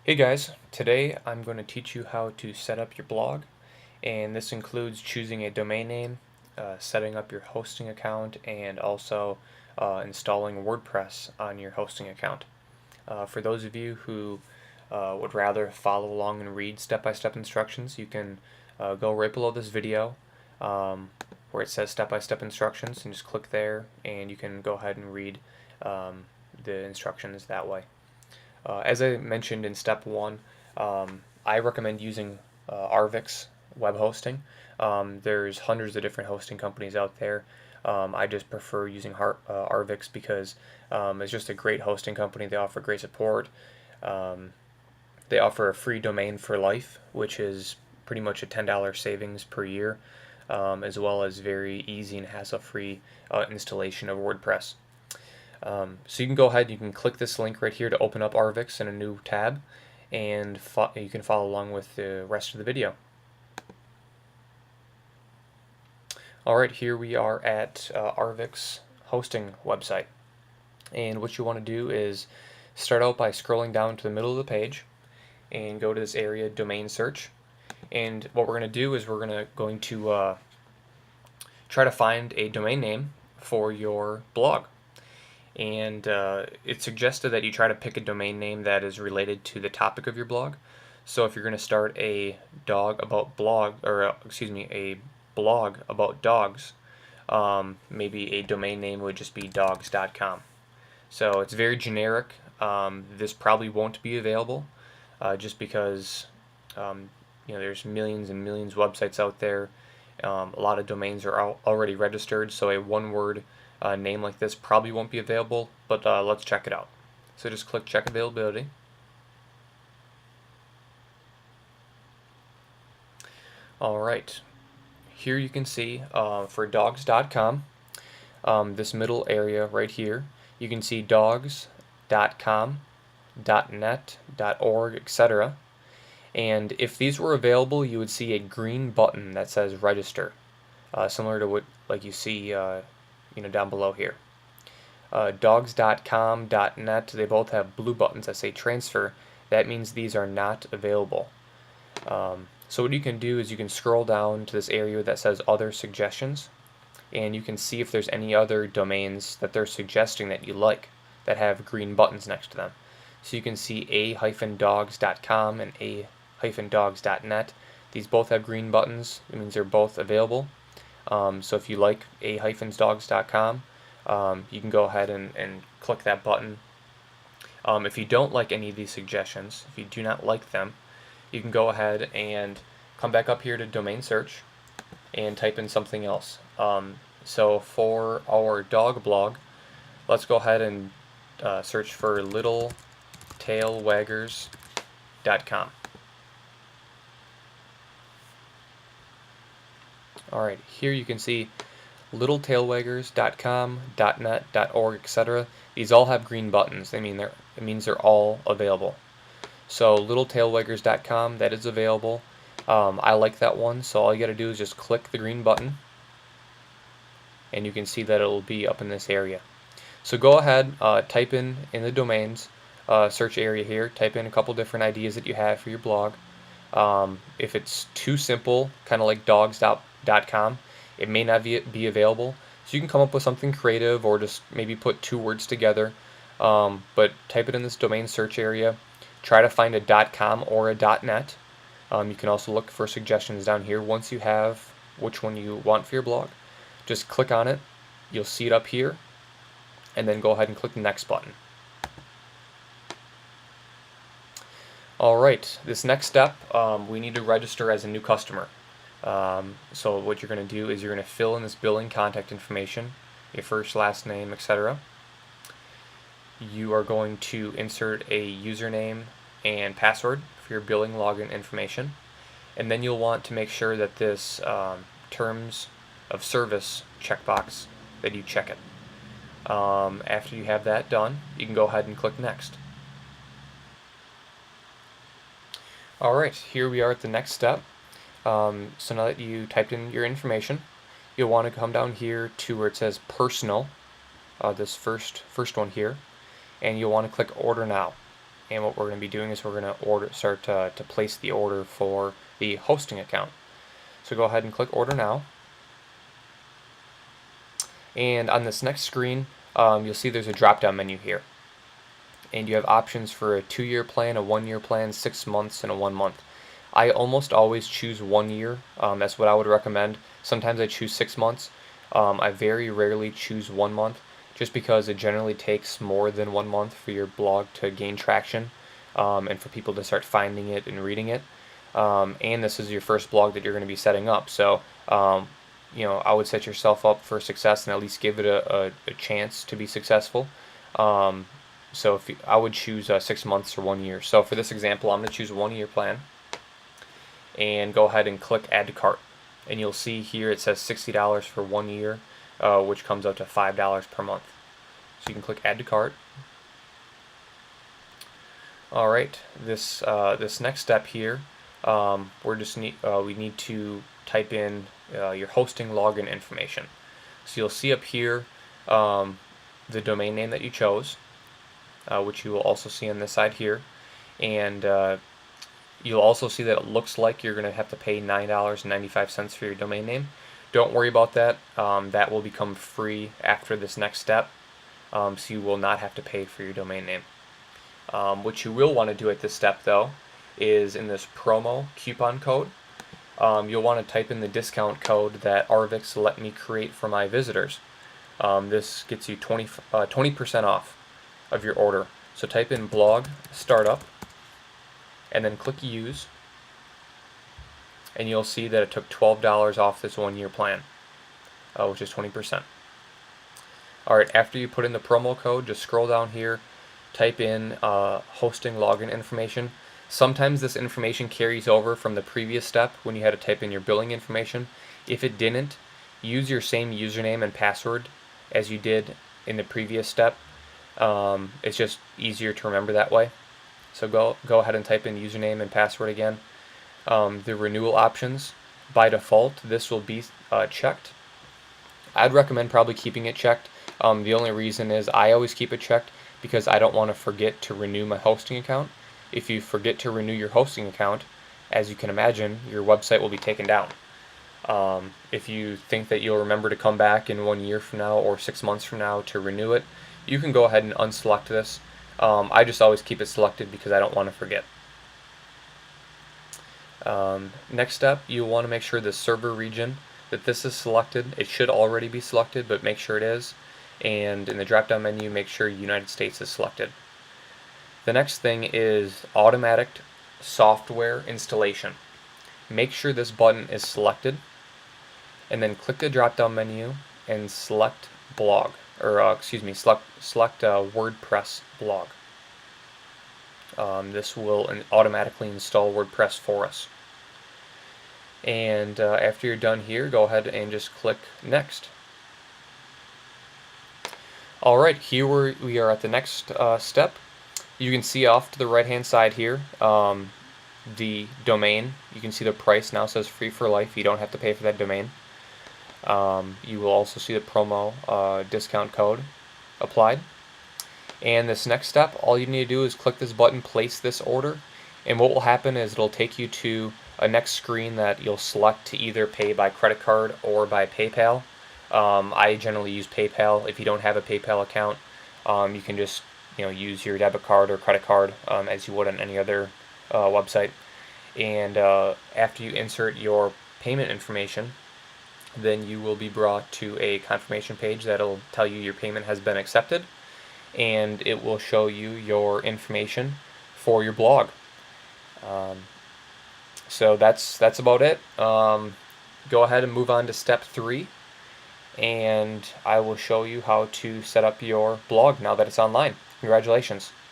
Hey guys, today I'm going to teach you how to set up your blog, and this includes choosing a domain name, setting up your hosting account, and also installing WordPress on your hosting account. For those of you who would rather follow along and read step-by-step instructions, you can go right below this video where it says step-by-step instructions, and just click there and you can go ahead and read the instructions that way. As I mentioned in step one, I recommend using Arvix web hosting. There's hundreds of different hosting companies out there. I just prefer using Arvix because it's just a great hosting company. They offer great support. They offer a free domain for life, which is pretty much a $10 savings per year, as well as very easy and hassle-free installation of WordPress. So you can go ahead, you can click this link right here to open up Arvix in a new tab, and you can follow along with the rest of the video. Alright, here we are at Arvix hosting website, and what you want to do is start out by scrolling down to the middle of the page and go to this area, domain search. And what we're going to do is we're going to try to find a domain name for your blog. And it's suggested that you try to pick a domain name that is related to the topic of your blog. So if you're going to start a blog about dogs, maybe a domain name would just be dogs.com. So it's very generic. This probably won't be available just because there's millions and millions of websites out there. A lot of domains are already registered, so a one-word name like this probably won't be available, but let's check it out. So just click check availability. Alright, here you can see for dogs.com, this middle area right here, you can see dogs.com, .net, .org, etc. And if these were available, you would see a green button that says register, similar to what like you see down below here. Dogs.com, .net, they both have blue buttons that say transfer. That means these are not available. So what you can do is you can scroll down to this area that says other suggestions, and you can see if there's any other domains that they're suggesting that you like that have green buttons next to them. So you can see a-dogs.com and a-dogs.net. These both have green buttons. It means they're both available. So if you like a-dogs.com, you can go ahead and click that button. If you don't like any of these suggestions, if you do not like them, you can go ahead and come back up here to domain search and type in something else. So for our dog blog, let's go ahead and search for littletailwaggers.com. Alright, here you can see littletailwaggers.com, .net, .org, etc. These all have green buttons. It means they're all available. So littletailwaggers.com, that is available. I like that one, so all you gotta do is just click the green button, and you can see that it'll be up in this area. So go ahead, type in the domains search area here, type in a couple different ideas that you have for your blog. If it's too simple, kind of like dogs.com, it may not be available. So you can come up with something creative or just maybe put two words together. But type it in this domain search area. Try to find a .com or a .net. You can also look for suggestions down here. Once you have which one you want for your blog, just click on it. You'll see it up here, and then go ahead and click the next button. Alright, this next step, we need to register as a new customer. So what you're going to do is you're going to fill in this billing contact information, your first, last name, etc. You are going to insert a username and password for your billing login information, and then you'll want to make sure that this terms of service checkbox, that you check it. After you have that done, you can go ahead and click next. Alright, here we are at the next step. So now that you typed in your information, you'll want to come down here to where it says personal, this first one here, and you'll want to click order now. And what we're going to be doing is we're going to start to place the order for the hosting account. So go ahead and click Order Now. And on this next screen, you'll see there's a drop-down menu here. And you have options for a 2-year plan, a 1-year plan, 6 months, and a 1 month. I almost always choose 1 year. That's what I would recommend. Sometimes I choose 6 months. I very rarely choose 1 month, just because it generally takes more than 1 month for your blog to gain traction, and for people to start finding it and reading it. And this is your first blog that you're going to be setting up. So I would set yourself up for success and at least give it a chance to be successful. So I would choose 6 months or 1 year. So for this example, I'm going to choose a 1-year plan and go ahead and click Add to Cart. And you'll see here it says $60 for 1 year, which comes out to $5 per month. So you can click Add to Cart. All right, this next step here, we need to type in your hosting login information. So you'll see up here the domain name that you chose, which you will also see on this side here, and you'll also see that it looks like you're going to have to pay $9.95 for your domain name. Don't worry about that. That will become free after this next step, so you will not have to pay for your domain name. What you will want to do at this step, though, is in this promo coupon code, you'll want to type in the discount code that Arvixe let me create for my visitors. This gets you 20% off of your order. So type in blog startup and then click use, and you'll see that it took $12 off this 1-year plan, which is 20%. Alright, after you put in the promo code, just scroll down here, type in hosting login information. Sometimes this information carries over from the previous step when you had to type in your billing information. If it didn't, use your same username and password as you did in the previous step. It's just easier to remember that way. So go ahead and type in username and password again. The renewal options, by default, this will be checked. I'd recommend probably keeping it checked. The only reason is I always keep it checked because I don't want to forget to renew my hosting account. If you forget to renew your hosting account, as you can imagine, your website will be taken down. If you think that you'll remember to come back in 1 year from now or 6 months from now to renew it, you can go ahead and unselect this. I just always keep it selected because I don't want to forget. Next step, you want to make sure the server region that this is selected. It should already be selected, but make sure it is. And in the drop-down menu, make sure United States is selected. The next thing is automatic software installation. Make sure this button is selected, and then click the drop-down menu and select blog, or select WordPress blog. This will automatically install WordPress for us. And after you're done here, go ahead and just click Next. Alright, here we are at the next step. You can see off to the right hand side here the domain. You can see the price now says free for life. You don't have to pay for that domain. You will also see the promo discount code applied. And this next step, all you need to do is click this button, place this order, and what will happen is it'll take you to a next screen that you'll select to either pay by credit card or by PayPal. I generally use PayPal. If you don't have a PayPal account, you can just use your debit card or credit card as you would on any other website. And after you insert your payment information, then you will be brought to a confirmation page that'll tell you your payment has been accepted, and it will show you your information for your blog. So that's about it. Go ahead and move on to step 3, and I will show you how to set up your blog now that it's online. Congratulations.